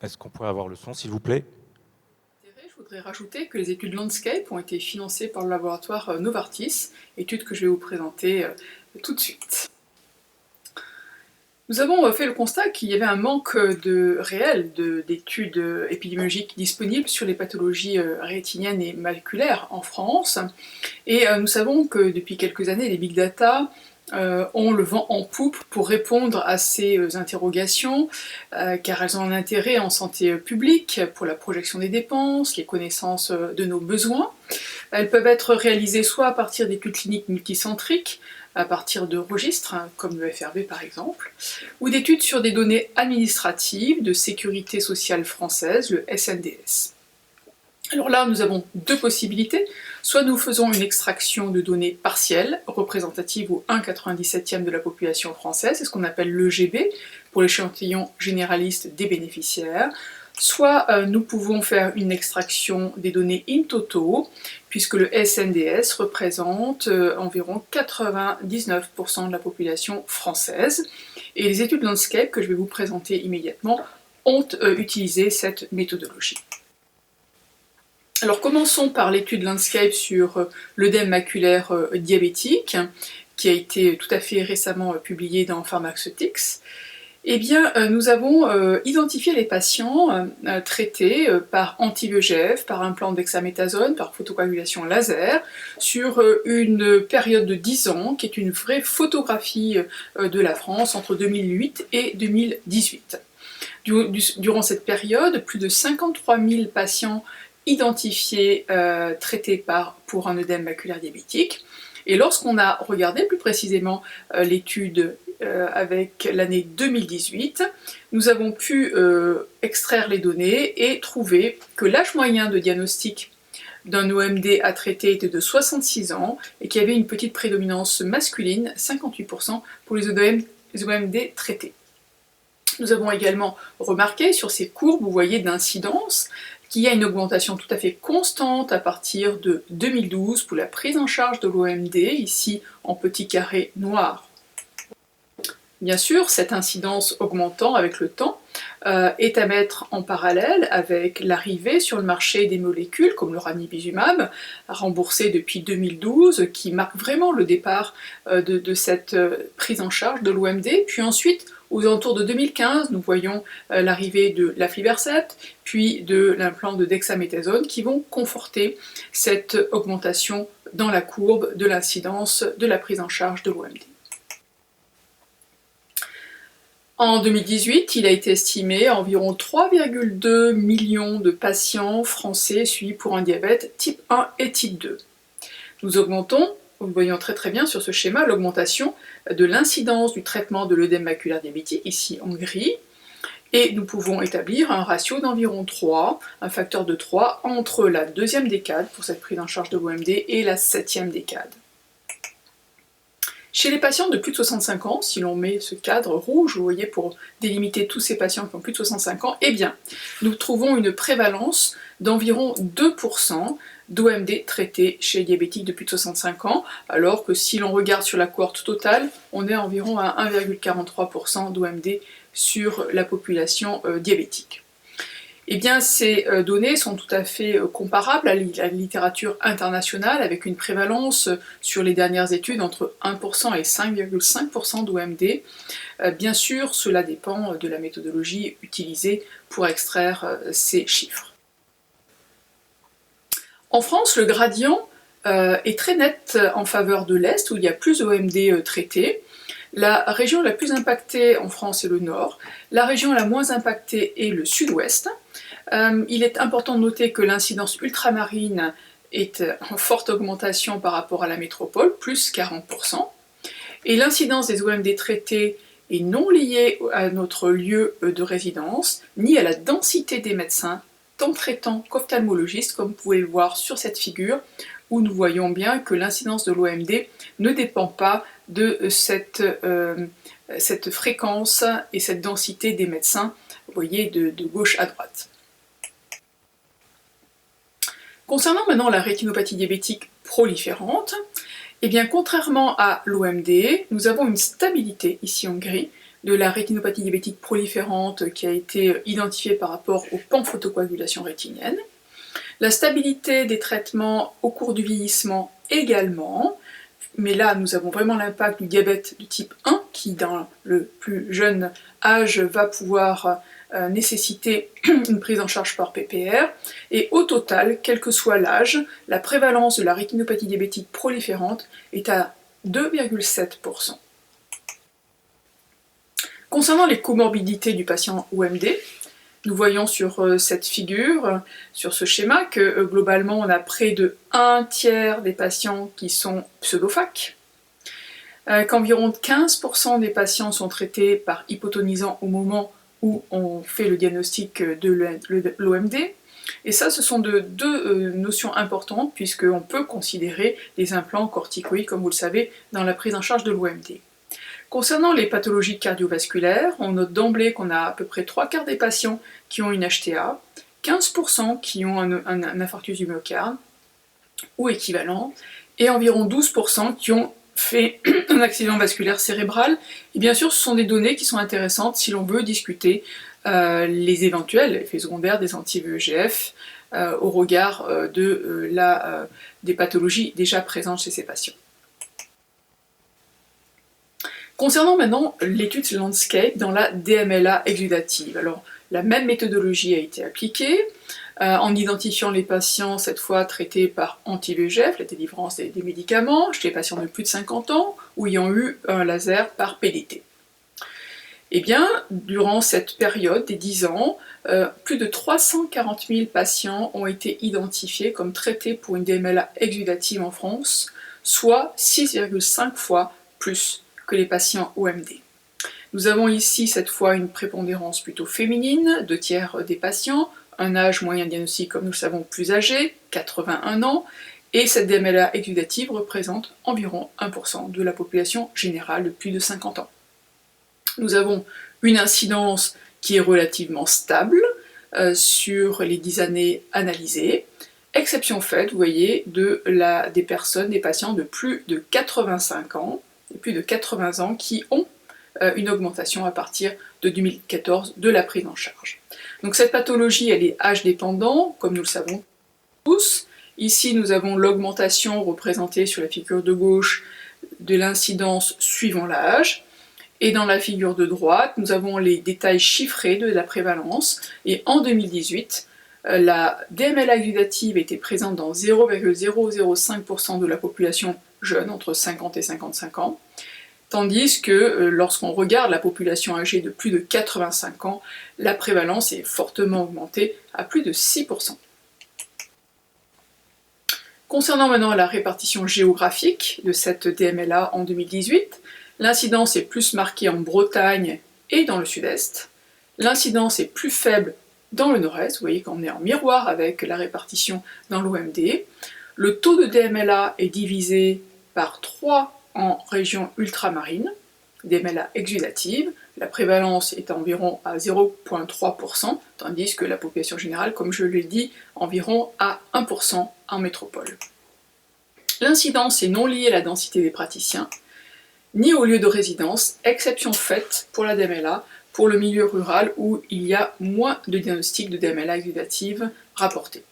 Est-ce qu'on pourrait avoir le son, s'il vous plaît? Je voudrais rajouter que les études Landscape ont été financées par le laboratoire Novartis, études que je vais vous présenter tout de suite. Nous avons fait le constat qu'il y avait un manque réel d'études épidémiologiques disponibles sur les pathologies rétiniennes et maculaires en France, et nous savons que depuis quelques années, les big data ont le vent en poupe pour répondre à ces interrogations, car elles ont un intérêt en santé publique, pour la projection des dépenses, les connaissances de nos besoins. Elles peuvent être réalisées soit à partir d'études cliniques multicentriques, à partir de registres, comme le FRB par exemple, ou d'études sur des données administratives de sécurité sociale française, le SNDS. Alors là, nous avons deux possibilités. Soit nous faisons une extraction de données partielles, représentatives au 1,97e de la population française, c'est ce qu'on appelle l'EGB, pour l'échantillon généraliste des bénéficiaires. Soit nous pouvons faire une extraction des données in toto, puisque le SNDS représente environ 99% de la population française. Et les études Landscape, que je vais vous présenter immédiatement, ont utilisé cette méthodologie. Alors commençons par l'étude Landscape sur l'œdème maculaire diabétique, qui a été tout à fait récemment publiée dans Pharmaceutics. Eh bien, nous avons identifié les patients traités par anti-VEGF, par implant dexaméthasone, par photocoagulation laser, sur une période de 10 ans, qui est une vraie photographie de la France entre 2008 et 2018. Durant cette période, plus de 53 000 patients identifiés, traités pour un œdème maculaire diabétique. Et lorsqu'on a regardé plus précisément l'étude avec l'année 2018, nous avons pu extraire les données et trouver que l'âge moyen de diagnostic d'un OMD à traiter était de 66 ans et qu'il y avait une petite prédominance masculine, 58%, pour les OMD traités. Nous avons également remarqué sur ces courbes, vous voyez, d'incidence, qu'il y a une augmentation tout à fait constante à partir de 2012 pour la prise en charge de l'OMD, ici en petit carré noir. Bien sûr, cette incidence augmentant avec le temps est à mettre en parallèle avec l'arrivée sur le marché des molécules comme le ranibizumab, remboursé depuis 2012, qui marque vraiment le départ de cette prise en charge de l'OMD, puis ensuite aux alentours de 2015, nous voyons l'arrivée de l'aflibercept, puis de l'implant de dexaméthasone, qui vont conforter cette augmentation dans la courbe de l'incidence de la prise en charge de l'OMD. En 2018, il a été estimé à environ 3,2 millions de patients français suivis pour un diabète type 1 et type 2. Nous augmentons, nous voyons très bien sur ce schéma, l'augmentation de l'incidence du traitement de l'œdème maculaire diabétique, ici en gris, et nous pouvons établir un ratio d'environ 3, un facteur de 3, entre la deuxième décade pour cette prise en charge de l'OMD et la 7e décade. Chez les patients de plus de 65 ans, si l'on met ce cadre rouge, vous voyez, pour délimiter tous ces patients qui ont plus de 65 ans, eh bien, nous trouvons une prévalence d'environ 2% d'OMD traités chez les diabétiques de plus de 65 ans, alors que si l'on regarde sur la cohorte totale, on est environ à 1,43% d'OMD sur la population diabétique. Eh bien, ces données sont tout à fait comparables à la littérature internationale, avec une prévalence sur les dernières études entre 1% et 5,5% d'OMD. Bien sûr, cela dépend de la méthodologie utilisée pour extraire ces chiffres. En France, le gradient est très net en faveur de l'Est, où il y a plus d'OMD traités. La région la plus impactée en France est le Nord, la région la moins impactée est le Sud-Ouest. Il est important de noter que l'incidence ultramarine est en forte augmentation par rapport à la métropole, plus 40%, et l'incidence des OMD traités est non liée à notre lieu de résidence, ni à la densité des médecins, tant traitants qu'ophtalmologistes, comme vous pouvez le voir sur cette figure, où nous voyons bien que l'incidence de l'OMD ne dépend pas de cette fréquence et cette densité des médecins, vous voyez, de gauche à droite. Concernant maintenant la rétinopathie diabétique proliférante, eh bien contrairement à l'OMD, nous avons une stabilité, ici en gris, de la rétinopathie diabétique proliférante qui a été identifiée par rapport aux panphotocoagulation rétinienne. La stabilité des traitements au cours du vieillissement également, mais là nous avons vraiment l'impact du diabète de type 1 qui dans le plus jeune âge va pouvoir nécessiter une prise en charge par PPR, et au total, quel que soit l'âge, la prévalence de la rétinopathie diabétique proliférante est à 2,7%. Concernant les comorbidités du patient OMD, nous voyons sur cette figure, sur ce schéma, que globalement on a près de 1/3 des patients qui sont pseudophaques, qu'environ 15% des patients sont traités par hypotonisant au moment où on fait le diagnostic de l'OMD. Et ça, ce sont deux notions importantes, puisqu'on peut considérer des implants corticoïdes, comme vous le savez, dans la prise en charge de l'OMD. Concernant les pathologies cardiovasculaires, on note d'emblée qu'on a à peu près 3/4 des patients qui ont une HTA, 15% qui ont un infarctus du myocarde, ou équivalent, et environ 12% qui ont fait un accident vasculaire cérébral. Et bien sûr, ce sont des données qui sont intéressantes si l'on veut discuter les éventuels effets secondaires des anti-VEGF au regard des pathologies déjà présentes chez ces patients. Concernant maintenant l'étude Landscape dans la DMLA exudative, alors la même méthodologie a été appliquée en identifiant les patients cette fois traités par anti-VEGF, la délivrance des médicaments, chez les patients de plus de 50 ans ou ayant eu un laser par PDT. Eh bien, durant cette période des 10 ans, plus de 340 000 patients ont été identifiés comme traités pour une DMLA exudative en France, soit 6,5 fois plus que les patients OMD. Nous avons ici cette fois une prépondérance plutôt féminine, 2/3 des patients, un âge moyen diagnostic comme nous le savons plus âgé, 81 ans, et cette DMLA exudative représente environ 1% de la population générale de plus de 50 ans. Nous avons une incidence qui est relativement stable sur les 10 années analysées, exception faite, vous voyez, des patients de plus de 85 ans, et plus de 80 ans qui ont une augmentation à partir de 2014 de la prise en charge. Donc cette pathologie, elle est âge dépendant, comme nous le savons tous. Ici, nous avons l'augmentation représentée sur la figure de gauche de l'incidence suivant l'âge. Et dans la figure de droite, nous avons les détails chiffrés de la prévalence. Et en 2018, la DMLA exudative était présente dans 0,005% de la population jeune, entre 50 et 55 ans, tandis que lorsqu'on regarde la population âgée de plus de 85 ans, la prévalence est fortement augmentée à plus de 6%. Concernant maintenant la répartition géographique de cette DMLA en 2018, l'incidence est plus marquée en Bretagne et dans le sud-est, l'incidence est plus faible dans le nord-est, vous voyez qu'on est en miroir avec la répartition dans l'OMD, le taux de DMLA est divisé par 3 en région ultramarine, DMLA exudative, la prévalence est environ à 0,3%, tandis que la population générale, comme je l'ai dit, environ à 1% en métropole. L'incidence est non liée à la densité des praticiens, ni au lieu de résidence, exception faite pour la DMLA, pour le milieu rural où il y a moins de diagnostics de DMLA exudative rapportés.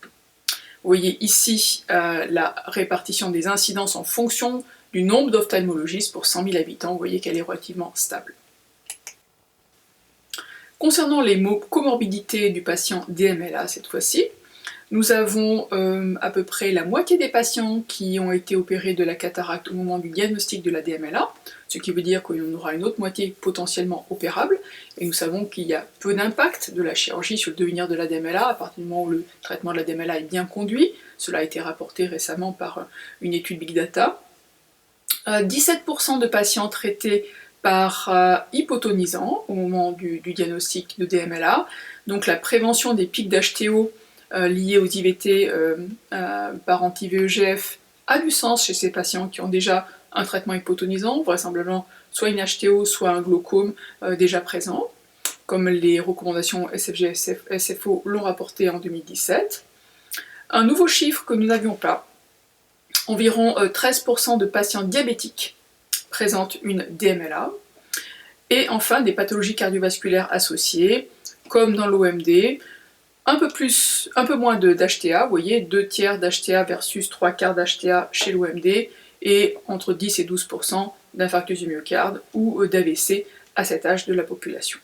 Vous voyez ici la répartition des incidences en fonction du nombre d'ophtalmologistes pour 100 000 habitants, vous voyez qu'elle est relativement stable. Concernant les comorbidités du patient DMLA cette fois-ci, nous avons à peu près la moitié des patients qui ont été opérés de la cataracte au moment du diagnostic de la DMLA, ce qui veut dire qu'on aura une autre moitié potentiellement opérable, et nous savons qu'il y a peu d'impact de la chirurgie sur le devenir de la DMLA à partir du moment où le traitement de la DMLA est bien conduit. Cela a été rapporté récemment par une étude Big Data. 17% de patients traités par hypotonisant au moment du diagnostic de DMLA, donc la prévention des pics d'HTO liés aux IVT par anti-VEGF a du sens chez ces patients qui ont déjà un traitement hypotonisant, vraisemblablement soit une HTO, soit un glaucome déjà présent, comme les recommandations SFG-SFO l'ont rapporté en 2017. Un nouveau chiffre que nous n'avions pas, environ 13% de patients diabétiques présentent une DMLA, Et enfin, des pathologies cardiovasculaires associées, comme dans l'OMD, un peu moins d'HTA, vous voyez, 2/3 d'HTA versus 3/4 d'HTA chez l'OMD, et entre 10 et 12% d'infarctus du myocarde ou d'AVC à cet âge de la population.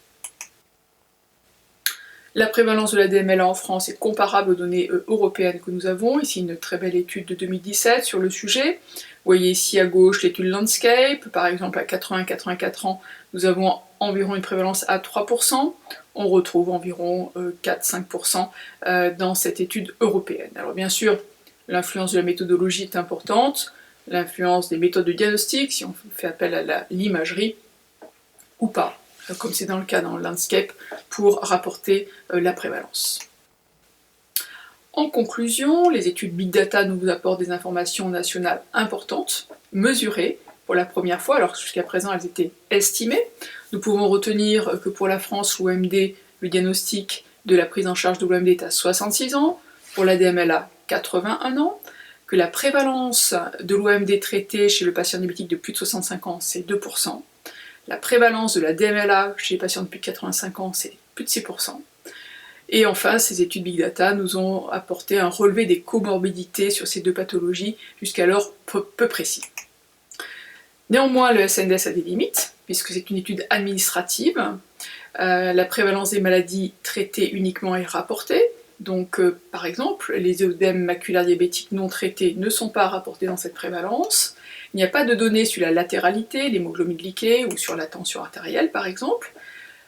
La prévalence de la DMLA en France est comparable aux données européennes que nous avons. Ici, une très belle étude de 2017 sur le sujet. Vous voyez ici à gauche l'étude Landscape. Par exemple, à 80-84 ans, nous avons environ une prévalence à 3%. On retrouve environ 4-5% dans cette étude européenne. Alors bien sûr, l'influence de la méthodologie est importante, l'influence des méthodes de diagnostic, si on fait appel à l'imagerie ou pas, comme c'est dans le cas dans le Landscape, pour rapporter la prévalence. En conclusion, les études Big Data nous apportent des informations nationales importantes, mesurées pour la première fois, alors que jusqu'à présent elles étaient estimées. Nous pouvons retenir que pour la France, l'OMD, le diagnostic de la prise en charge de l'OMD est à 66 ans, pour la DMLA 81 ans, que la prévalence de l'OMD traitée chez le patient diabétique de plus de 65 ans, c'est 2%. La prévalence de la DMLA chez les patients de plus de 85 ans, c'est plus de 6%. Et enfin, ces études Big Data nous ont apporté un relevé des comorbidités sur ces deux pathologies, jusqu'alors peu précis. Néanmoins, le SNDS a des limites, puisque c'est une étude administrative. La prévalence des maladies traitées uniquement est rapportée. Donc, par exemple, les œdèmes maculaires diabétiques non traités ne sont pas rapportés dans cette prévalence. Il n'y a pas de données sur la latéralité, l'hémoglobine glyquée ou sur la tension artérielle, par exemple.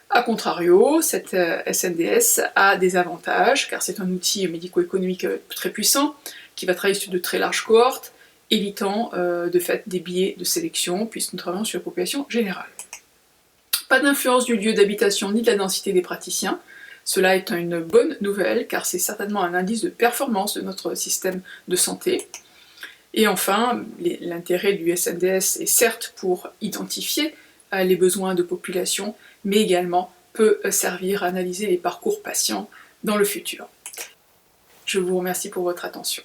A contrario, cette SNDS a des avantages, car c'est un outil médico-économique très puissant, qui va travailler sur de très larges cohortes, évitant de fait des biais de sélection, puisque nous travaillons sur la population générale. Pas d'influence du lieu d'habitation ni de la densité des praticiens. Cela est une bonne nouvelle, car c'est certainement un indice de performance de notre système de santé. Et enfin, l'intérêt du SNDS est certes pour identifier les besoins de population, mais également peut servir à analyser les parcours patients dans le futur. Je vous remercie pour votre attention.